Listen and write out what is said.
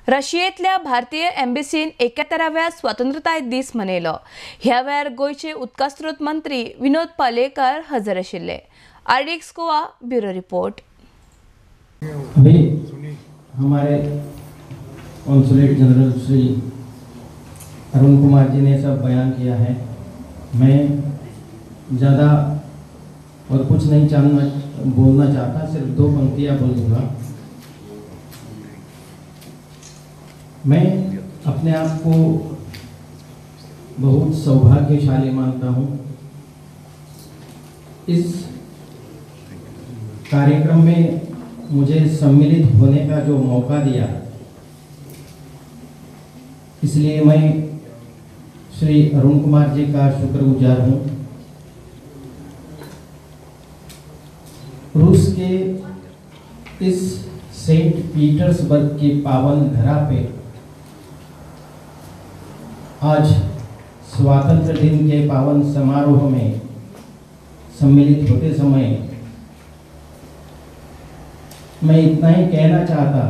रशियेतल्या भारतीय एम्बसीन 71व्या स्वातंत्र्य दीस मनयलो। ह्या वेळार गोयचे उदका स्रोत मंत्री विनोद पालेकर हजर आशिल्ले। RDX Goa bureau report. अभी हमारे कॉन्सुलेट जनरल श्री अरुण कुमार जी ने सब बयान किया है। मैं ज़्यादा और कुछ नहीं बोलना चाहता, सिर्फ 2 पंक्तियाँ बोलूँगा। मैं अपने आप को बहुत सौभाग्यशाली मानता हूँ। इस कार्यक्रम में मुझे सम्मिलित होने का जो मौका दिया, इसलिए मैं श्री अरुण कुमार जी का शुक्रगुजार हूँ। रूस के इस सेंट पीटर्सबर्ग की पावन धरा पे आज स्वातंत्र्य दिन के पावन समारोह में सम्मिलित होते समय मैं इतना ही कहना चाहता